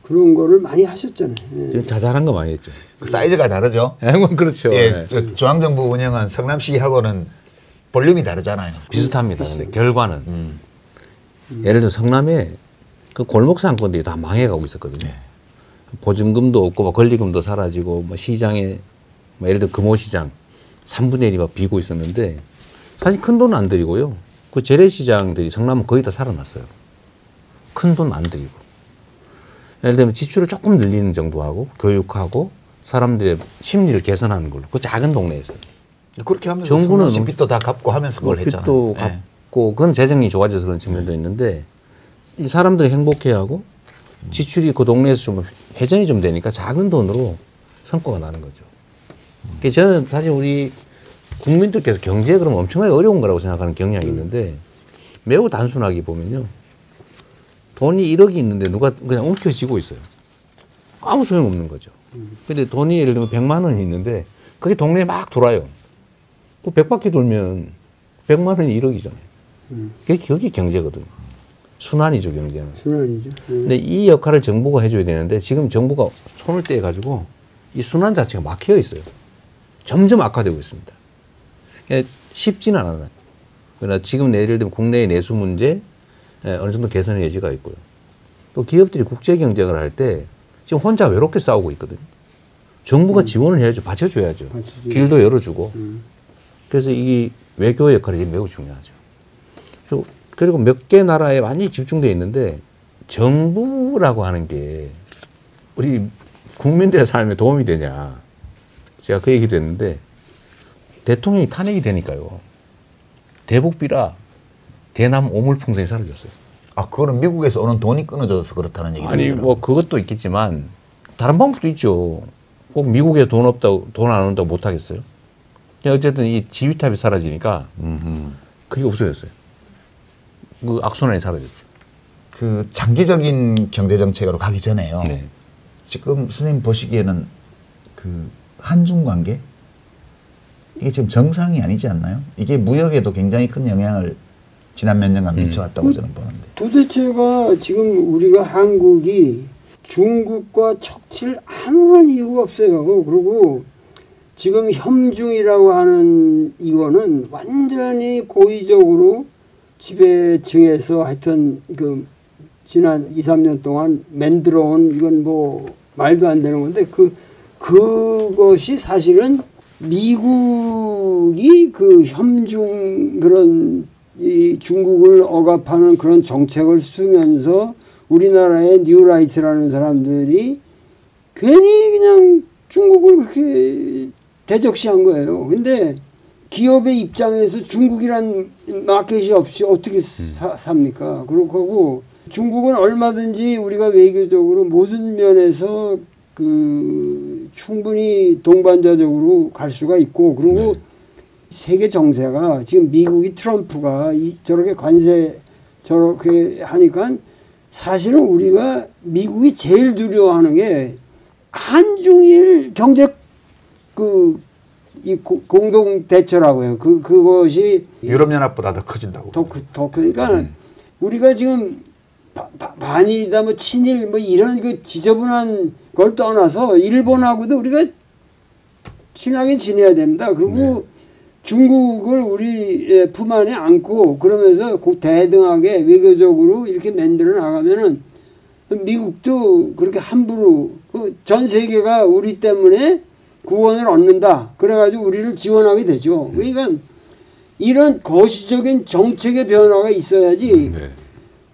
그런 거를 많이 하셨잖아요. 예. 자잘한 거 많이 했죠. 그 사이즈가 다르죠. 그렇죠. 예, 네. 중앙정부 운영한 성남시하고는 볼륨이 다르잖아요. 비슷합니다. 근데 결과는 예를 들어 성남에 그 골목 상권들이 다 망해가고 있었거든요. 보증금도 없고 뭐 권리금도 사라지고 뭐 시장에 뭐 예를 들어 금호시장 3분의 1이 막 비고 있었는데 사실 큰 돈은 안 들이고요. 그 재래시장들이 성남은 거의 다 살아났어요. 큰 돈 안 들이고. 예를 들면 지출을 조금 늘리는 정도 하고 교육하고 사람들의 심리를 개선하는 걸로. 그 작은 동네에서. 그렇게 하면서 정부는 빚도 다 갚고 하면서 그걸 했잖아요. 빚도 갚고 그건 재정이 좋아져서 그런 측면도 있는데 이 사람들이 행복해하고 지출이 그 동네에서 좀 회전이 좀 되니까 작은 돈으로 성과가 나는 거죠. 그래서 저는 사실 우리 국민들께서 경제에 그러면 엄청나게 어려운 거라고 생각하는 경향이 있는데 매우 단순하게 보면요. 돈이 1억이 있는데 누가 그냥 움켜쥐고 있어요. 아무 소용없는 거죠. 근데 돈이 예를 들면 100만 원이 있는데 그게 동네에 막 돌아요. 그 100바퀴 돌면 100만 원이 1억이잖아요. 그게 경제거든요. 순환이죠, 경제는. 순환이죠. 근데 이 역할을 정부가 해줘야 되는데 지금 정부가 손을 떼가지고 이 순환 자체가 막혀 있어요. 점점 악화되고 있습니다. 쉽지는 않아요. 그러나 지금 예를 들면 국내의 내수 문제 어느 정도 개선의 여지가 있고요. 또 기업들이 국제 경쟁을 할 때 지금 혼자 외롭게 싸우고 있거든요. 정부가 지원을 해야죠. 받쳐줘야죠. 길도 열어주고. 그래서 이 외교 역할이 매우 중요하죠. 그리고 몇 개 나라에 많이 집중되어 있는데 정부라고 하는 게 우리 국민들의 삶에 도움이 되냐. 제가 그 얘기도 했는데 대통령이 탄핵이 되니까요. 대북비라 대남 오물풍선이 사라졌어요. 아, 그거는 미국에서 오는 돈이 끊어져서 그렇다는 얘기도 아니, 있더라고요. 뭐 그것도 있겠지만 다른 방법도 있죠. 꼭 미국에 돈 없다고, 돈 안 온다고 못 하겠어요. 어쨌든 이 지휘탑이 사라지니까 그게 없어졌어요. 그 악순환이 사라졌죠. 그 장기적인 경제 정책으로 가기 전에요. 네. 지금 선생님 보시기에는 그 한중 관계 이게 지금 정상이 아니지 않나요? 이게 무역에도 굉장히 큰 영향을 지난 몇 년간 미쳐왔다고 저는 보는데. 도대체가 지금 우리가 한국이 중국과 척칠 아무런 이유가 없어요. 그리고 지금 협중이라고 하는 이거는 완전히 고의적으로 지배층에서 하여튼 그 지난 2, 3년 동안 만들어온 이건 뭐 말도 안 되는 건데 그것이 사실은 미국이 그 협중 그런 이 중국을 억압하는 그런 정책을 쓰면서 우리나라의 뉴라이트라는 사람들이 괜히 그냥 중국을 그렇게 대적시한 거예요. 근데 기업의 입장에서 중국이란 마켓이 없이 어떻게 삽니까? 그렇고 중국은 얼마든지 우리가 외교적으로 모든 면에서 그 충분히 동반자적으로 갈 수가 있고 그리고 네. 세계 정세가 지금 미국이 트럼프가 저렇게 관세 저렇게 하니까 사실은 우리가 미국이 제일 두려워하는 게 한중일 경제 이 공동 대처라고 해요. 그것이 유럽연합보다 더 커진다고. 더 크니까 우리가 지금 반일이다 뭐 친일 뭐 이런 그 지저분한 걸 떠나서 일본하고도 우리가 친하게 지내야 됩니다. 그리고 네. 중국을 우리 품 안에 안고 그러면서 대등하게 외교적으로 이렇게 만들어 나가면은 미국도 그렇게 함부로 전 세계가 우리 때문에 구원을 얻는다. 그래가지고 우리를 지원하게 되죠. 그러니까 이런 거시적인 정책의 변화가 있어야지 네.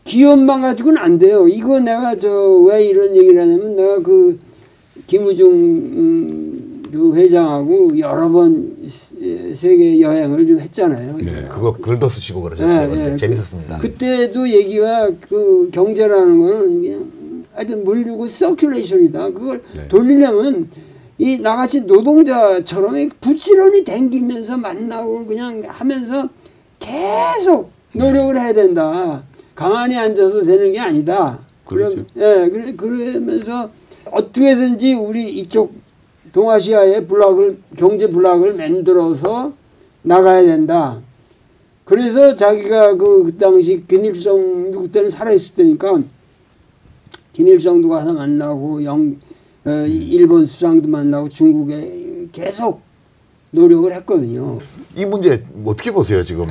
기업만 가지고는 안 돼요. 이거 내가 왜 이런 얘기를 하냐면 내가 그 김우중 그 회장하고 여러 번 세계 여행을 좀 했잖아요. 네. 그거 글도 쓰시고 그러셨어요. 네, 네. 재밌었습니다. 그때도 얘기가 그 경제라는 거는 그냥 하여튼 물리고 서큘레이션이다. 그걸 네. 돌리려면 이 나같이 노동자처럼 부지런히 댕기면서 만나고 그냥 하면서 계속 노력을 해야 된다. 가만히 앉아서 되는 게 아니다. 그렇죠. 그러면서 어떻게든지 우리 이쪽 동아시아의 경제 블록을 만들어서 나가야 된다. 그래서 자기가 그 당시 김일성 그때는 살아있을 때니까 김일성도 가서 만나고 일본 수상도 만나고 중국에 계속 노력을 했거든요. 이 문제 어떻게 보세요 지금?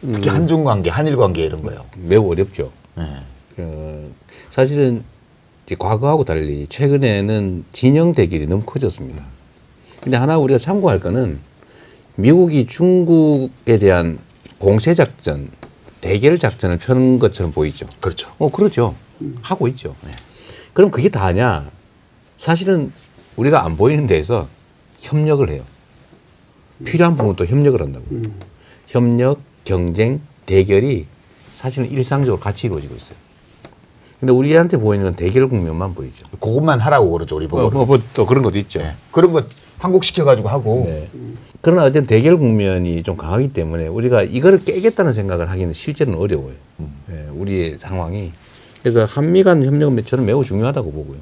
특히 한중 관계, 한일 관계 이런 거요. 매우 어렵죠. 네. 사실은 이제 과거하고 달리 최근에는 진영 대결이 너무 커졌습니다. 근데 하나 우리가 참고할 거는 미국이 중국에 대한 공세 작전, 대결 작전을 펴는 것처럼 보이죠. 그렇죠. 그렇죠. 하고 있죠. 네. 그럼 그게 다냐? 사실은 우리가 안 보이는 데에서 협력을 해요. 필요한 부분은 또 협력을 한다고. 협력, 경쟁, 대결이 사실은 일상적으로 같이 이루어지고 있어요. 근데 우리한테 보이는 건 대결 국면만 보이죠. 그것만 하라고 그러죠 우리 보고. 또 그런 것도 있죠. 네. 그런 거 한국시켜가지고 하고. 네. 그러나 어쨌든 대결 국면이 좀 강하기 때문에 우리가 이거를 깨겠다는 생각을 하기는 실제로는 어려워요. 네, 우리의 상황이. 그래서 한미 간 협력은 저는 매우 중요하다고 보고요.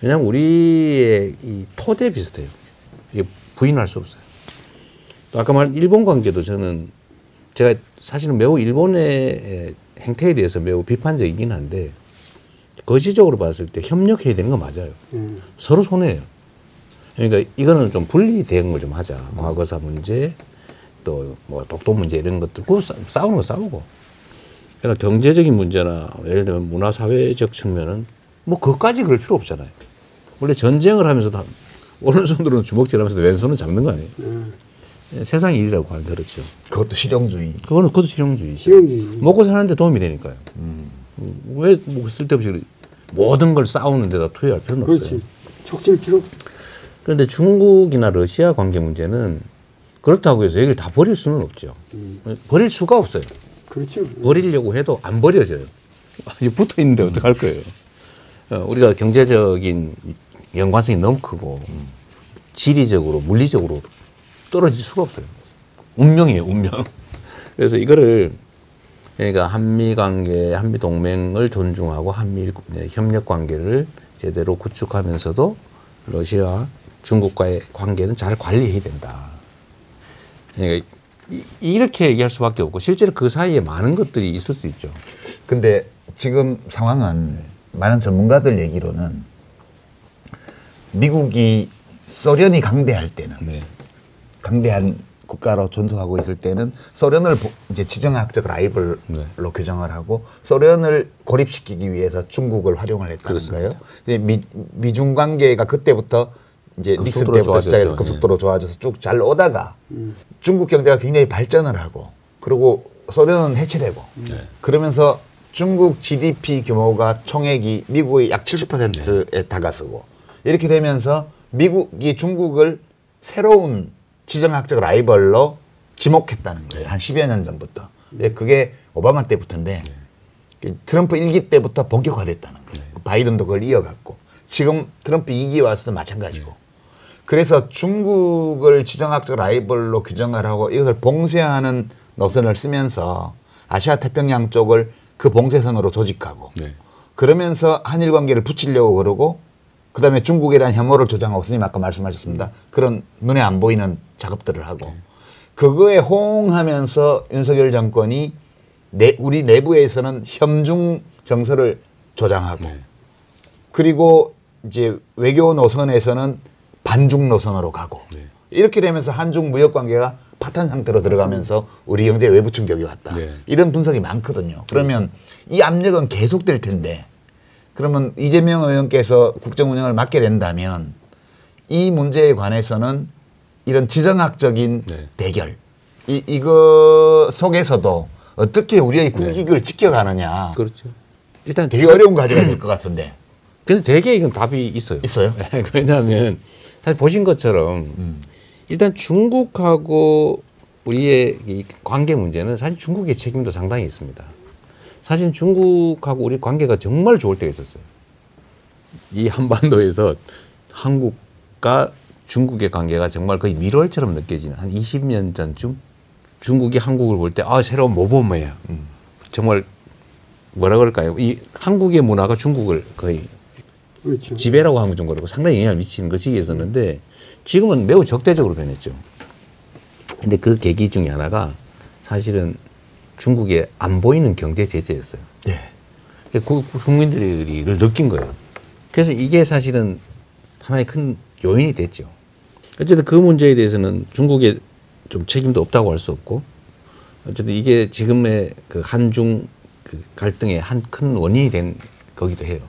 왜냐하면 우리의 이 토대 비슷해요. 이게 부인할 수 없어요. 또 아까 말한 일본 관계도 저는 제가 사실은 매우 일본의 행태에 대해서 매우 비판적이긴 한데 거시적으로 봤을 때 협력해야 되는 건 맞아요. 서로 손해예요. 그러니까 이거는 좀 분리된 걸 좀 하자. 과거사 문제, 또 뭐 독도 문제 이런 것들, 그 싸우는 거 싸우고. 그러나 경제적인 문제나 예를 들면 문화 사회적 측면은 뭐 그것까지 그럴 필요 없잖아요. 원래 전쟁을 하면서도 오른손으로는 주먹질하면서 왼손은 잡는 거 아니에요. 세상 일이라고 하면 그렇죠. 그것도 실용주의. 그것도 실용주의죠. 실용주의. 먹고 사는데 도움이 되니까요. 왜 뭐 쓸데없이 모든 걸 싸우는 데다 투여할 필요는 없어요. 그렇지. 척질 필요 없죠. 그런데 중국이나 러시아 관계 문제는 그렇다고 해서 여기를 다 버릴 수는 없죠. 버릴 수가 없어요. 그렇죠. 버리려고 해도 안 버려져요. 붙어 있는데 어떡할 거예요. 우리가 경제적인 연관성이 너무 크고 지리적으로 물리적으로 떨어질 수가 없어요. 운명이에요, 운명. 그래서 이거를 그러니까 한미 관계, 한미 동맹을 존중하고 한미 협력 관계를 제대로 구축하면서도 러시아, 중국과의 관계는 잘 관리해야 된다. 그러니까 이렇게 얘기할 수밖에 없고 실제로 그 사이에 많은 것들이 있을 수 있죠. 근데 지금 상황은 많은 전문가들 얘기로는 미국이 소련이 강대할 때는 강대한 국가로 존속하고 있을 때는 소련을 이제 지정학적 라이벌로 규정을 하고 소련을 고립시키기 위해서 중국을 활용을 했다는 그렇습니다. 거예요. 미중 관계가 그때부터 이제 닉슨 때부터 시작해서 급속도로 좋아져서 쭉 잘 오다가 중국 경제가 굉장히 발전을 하고 그리고 소련은 해체되고 그러면서 중국 GDP 규모가 총액이 미국의 약 70%에 다가서고 이렇게 되면서 미국이 중국을 새로운 지정학적 라이벌로 지목했다는 거예요. 한 10여 년 전부터. 그게 오바마 때부터인데 트럼프 1기 때부터 본격화됐다는 거예요. 바이든도 그걸 이어갔고 지금 트럼프 2기 와서도 마찬가지고 그래서 중국을 지정학적 라이벌로 규정을 하고 이것을 봉쇄하는 노선을 쓰면서 아시아 태평양 쪽을 그 봉쇄선으로 조직하고 그러면서 한일 관계를 붙이려고 그러고 그다음에 중국에 대한 혐오를 조장하고 선생님 아까 말씀하셨습니다. 그런 눈에 안 보이는 작업들을 하고 그거에 호응하면서 윤석열 정권이 우리 내부에서는 협중 정서를 조장하고 그리고 이제 외교 노선에서는 반중 노선으로 가고 이렇게 되면서 한중 무역 관계가 파탄 상태로 들어가면서 우리 경제에 외부 충격이 왔다. 이런 분석이 많거든요. 그러면 이 압력은 계속될 텐데 그러면 이재명 의원께서 국정 운영을 맡게 된다면 이 문제에 관해서는 이런 지정학적인 대결 이거 속에서도 어떻게 우리의 국익을 지켜가느냐. 그렇죠. 일단 되게 어려운 과제가 될 것 같은데. 근데 대개 이건 답이 있어요. 있어요? 왜냐하면 사실 보신 것처럼 일단 중국하고 우리의 이 관계 문제는 사실 중국의 책임도 상당히 있습니다. 사실 중국하고 우리 관계가 정말 좋을 때가 있었어요. 이 한반도에서 한국과 중국의 관계가 정말 거의 밀월처럼 느껴지는 한 20년 전쯤 중국이 한국을 볼 때 새로운 모범이야. 정말 뭐라 그럴까요? 이 한국의 문화가 중국을 거의 그렇죠. 지배라고 하는 정도로 상당히 영향을 미치는 그 시기였었는데 지금은 매우 적대적으로 변했죠. 근데 그 계기 중에 하나가 사실은 중국에 안 보이는 경제 제재였어요. 국민들이 이걸 느낀 거예요. 그래서 이게 사실은 하나의 큰 요인이 됐죠. 어쨌든 그 문제에 대해서는 중국에 좀 책임도 없다고 할 수 없고, 어쨌든 이게 지금의 그 한중 그 갈등의 한 큰 원인이 된 거기도 해요.